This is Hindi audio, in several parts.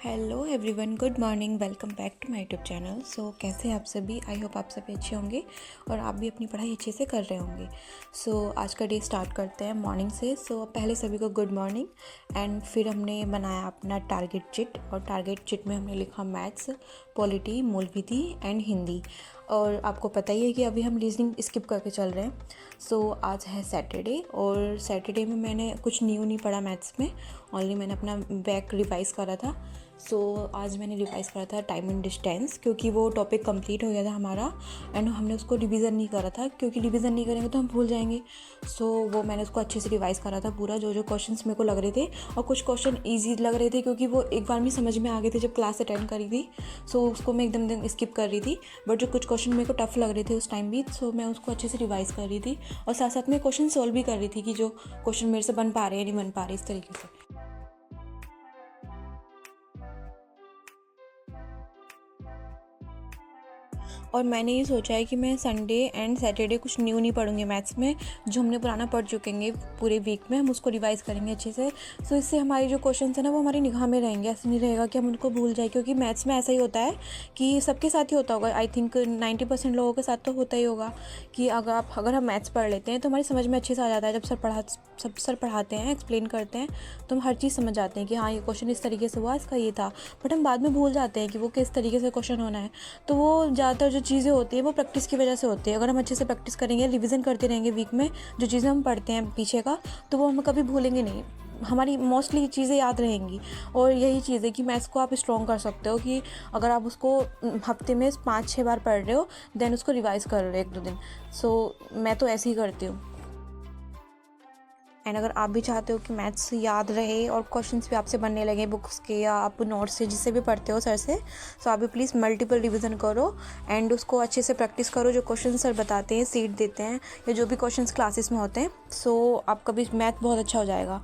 Hello everyone, good morning. Welcome back to my YouTube channel. कैसे हैं आप सभी? आई होप आप सभी अच्छे होंगे और आप भी अपनी पढ़ाई अच्छे से कर रहे होंगे। आज का डे स्टार्ट करते हैं मॉर्निंग से। पहले सभी को गुड मॉर्निंग। एंड फिर हमने बनाया अपना टारगेट चिट, और टारगेट चिट में हमने लिखा मैथ्स, पॉलिटी, मूल विधि एंड हिंदी। और आपको पता ही है कि अभी हम रीजनिंग स्किप करके चल रहे हैं। आज है सैटरडे, और सैटरडे में मैंने कुछ न्यू नहीं पढ़ा मैथ्स में। ओनली मैंने अपना बैक रिवाइज़ करा था। आज मैंने रिवाइज़ करा था टाइम एंड डिस्टेंस, क्योंकि वो टॉपिक कंप्लीट हो गया था हमारा एंड हमने उसको रिवीजन नहीं करा था, क्योंकि रिवीजन नहीं करेंगे तो हम भूल जाएंगे। वो मैंने उसको अच्छे से रिवाइज़ करा था पूरा, जो जो क्वेश्चंस मेरे को लग रहे थे। और कुछ क्वेश्चन ईजी लग रहे थे क्योंकि वो एक बार में समझ में आ गए थे जब क्लास अटेंड करी थी। उसको मैं एकदम स्किप कर रही थी। बट जो कुछ क्वेश्चन मेरे को टफ लग रहे थे उस टाइम भी, मैं उसको अच्छे से रिवाइज़ कर रही थी और साथ साथ में क्वेश्चन सॉल्व भी कर रही थी कि जो क्वेश्चन मेरे से बन पा रहे हैं नहीं बन पा रहे, इस तरीके से। और मैंने ये सोचा है कि मैं संडे एंड सैटरडे कुछ न्यू नहीं पढ़ूंगी मैथ्स में। जो हमने पुराना पढ़ चुके हैं पूरे वीक में, हम उसको रिवाइज़ करेंगे अच्छे से। इससे हमारी जो क्वेश्चंस है ना, वो हमारी निगाह में रहेंगे। ऐसा नहीं रहेगा कि हम उनको भूल जाए, क्योंकि मैथ्स में ऐसा ही होता है कि सबके साथ ही होता होगा। आई थिंक 90% लोगों के साथ तो होता ही होगा कि अगर हम मैथ्स पढ़ लेते हैं तो हमारी समझ में अच्छे से आ जाता है। जब सर पढ़ाते हैं, एक्सप्लेन करते हैं, तो हम हर चीज़ समझ जाते हैं कि हाँ, ये क्वेश्चन इस तरीके से हुआ, इसका ये था। बट हम बाद में भूल जाते हैं कि वो किस तरीके से क्वेश्चन होना है। तो वो ज़्यादातर जो चीज़ें होती है वो प्रैक्टिस की वजह से होती है। अगर हम अच्छे से प्रैक्टिस करेंगे, रिवीजन करते रहेंगे वीक में, जो चीज़ें हम पढ़ते हैं पीछे का, तो वो हम कभी भूलेंगे नहीं। हमारी मोस्टली चीज़ें याद रहेंगी। और यही चीज़ है कि मैथ्स को आप स्ट्रॉन्ग कर सकते हो कि अगर आप उसको हफ्ते में 5-6 बार पढ़ रहे हो, देन उसको रिवाइज़ कर रहे हो 1-2 दिन। मैं तो ऐसे ही करती हूँ। एंड अगर आप भी चाहते हो कि मैथ्स याद रहे और क्वेश्चंस भी आपसे बनने लगे बुक्स के या आप नोट्स से जिससे भी पढ़ते हो सर से, आप भी प्लीज़ मल्टीपल रिवीजन करो एंड उसको अच्छे से प्रैक्टिस करो। जो क्वेश्चन सर बताते हैं, सीट देते हैं, या जो भी क्वेश्चंस क्लासेस में होते हैं, आपका भी मैथ बहुत अच्छा हो जाएगा।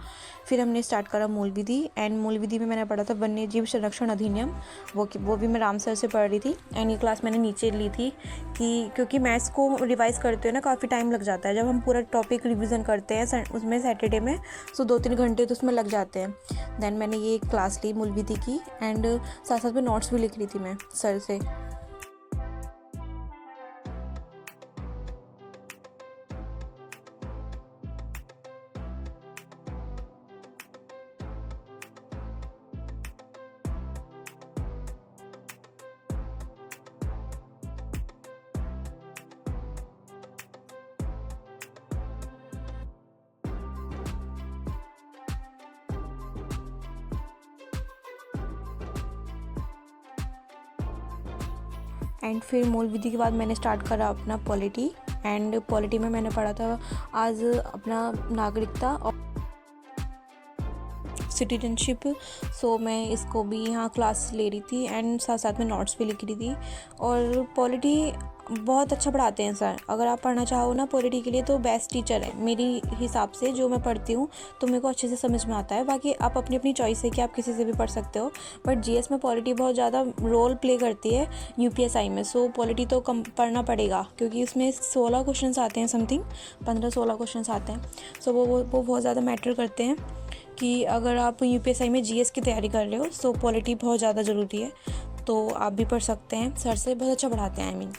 फिर हमने स्टार्ट करा मूल विधि। एंड मूल विधि में मैंने पढ़ा था वन्य जीव संरक्षण अधिनियम। वो भी मैं राम सर से पढ़ रही थी। एंड ये क्लास मैंने नीचे ली थी क्योंकि मैथ्स को रिवाइज़ करते हो ना, काफ़ी टाइम लग जाता है। जब हम पूरा टॉपिक रिवीजन करते हैं उसमें सैटरडे में, 2-3 घंटे तो उसमें लग जाते हैं। देन मैंने ये क्लास ली मूल विधि की, एंड साथ साथ में नोट्स भी लिख रही थी मैं सर से। एंड फिर मूल विधि के बाद मैंने स्टार्ट करा अपना पॉलिटी। एंड पॉलिटी में मैंने पढ़ा था आज अपना नागरिकता और सिटीजनशिप। मैं इसको भी यहाँ क्लास ले रही थी एंड साथ साथ में नोट्स भी लिख रही थी। और पॉलिटी बहुत अच्छा पढ़ाते हैं सर। अगर आप पढ़ना चाहो ना पॉलिटी के लिए, तो बेस्ट टीचर है मेरी हिसाब से। जो मैं पढ़ती हूँ तो मेरे को अच्छे से समझ में आता है। बाकी आप अपनी अपनी चॉइस है कि आप किसी से भी पढ़ सकते हो। बट जीएस में पॉलिटी बहुत ज़्यादा रोल प्ले करती है यूपीएसआई में। पॉलिटी तो कम पढ़ना पड़ेगा, क्योंकि इसमें 16 क्वेश्चन आते हैं, समथिंग 15-16 क्वेश्चन आते हैं। वो बहुत ज़्यादा मैटर करते हैं कि अगर आप यूपीएसआई में जीएस की तैयारी कर रहे हो, पॉलिटी बहुत ज़्यादा ज़रूरी है। तो आप भी पढ़ सकते हैं, सर से बहुत अच्छा पढ़ाते हैं। आई मीन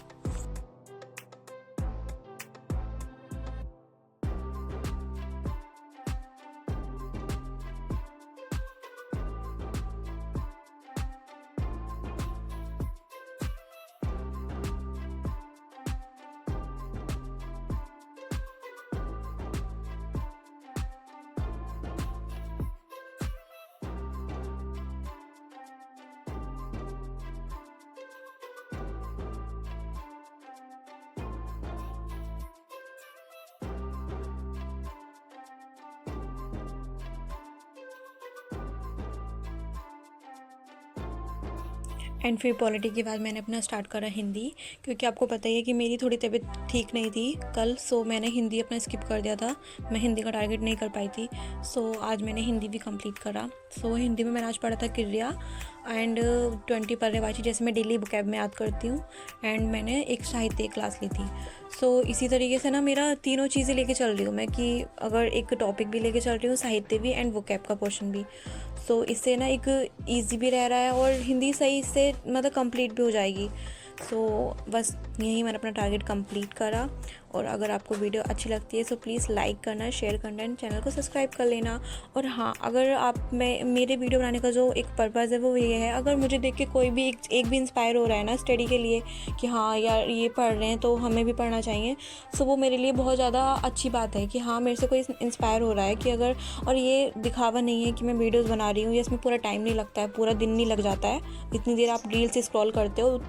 एंड फिर पॉलिटी के बाद मैंने अपना स्टार्ट करा हिंदी, क्योंकि आपको पता ही है कि मेरी थोड़ी तबीयत ठीक नहीं थी कल। मैंने हिंदी अपना स्किप कर दिया था। मैं हिंदी का टारगेट नहीं कर पाई थी। आज मैंने हिंदी भी कंप्लीट करा। हिंदी में मैंने आज पढ़ा था क्रिया एंड 20 पर्यायवाची, जैसे मैं डेली बुकैब में याद करती हूँ। एंड मैंने एक साहित्य क्लास ली थी। इसी तरीके से ना मेरा तीनों चीज़ें लेके चल रही हूँ मैं, कि अगर एक टॉपिक भी लेके चल रही हूँ, साहित्य भी एंड बुकैब का पोर्शन भी। सो इससे ना एक ईजी भी रह रहा है और हिंदी सही से मतलब कंप्लीट भी हो जाएगी। सो बस यही मैंने अपना टारगेट कंप्लीट करा। और अगर आपको वीडियो अच्छी लगती है सो प्लीज़ लाइक करना, शेयर करना एंड चैनल को सब्सक्राइब कर लेना। और हाँ, अगर मेरे वीडियो बनाने का जो एक पर्पज़ है वो ये है, अगर मुझे देख के कोई भी एक भी इंस्पायर हो रहा है ना स्टडी के लिए कि हाँ यार ये पढ़ रहे हैं तो हमें भी पढ़ना चाहिए, सो वो मेरे लिए बहुत ज़्यादा अच्छी बात है कि हाँ मेरे से कोई इंस्पायर हो रहा है कि अगर, और ये दिखावा नहीं है कि मैं वीडियोज़ बना रही हूँ या इसमें पूरा टाइम नहीं लगता है, पूरा दिन नहीं लग जाता है। इतनी देर आप रील से स्क्रॉल करते हो,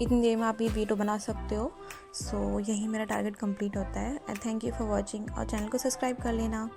इतनी देर में आप ये वीडियो बना सकते हो। सो यही मेरा टारगेट कंप्लीट होता है। And thank you for watching और चैनल को सब्सक्राइब कर लेना।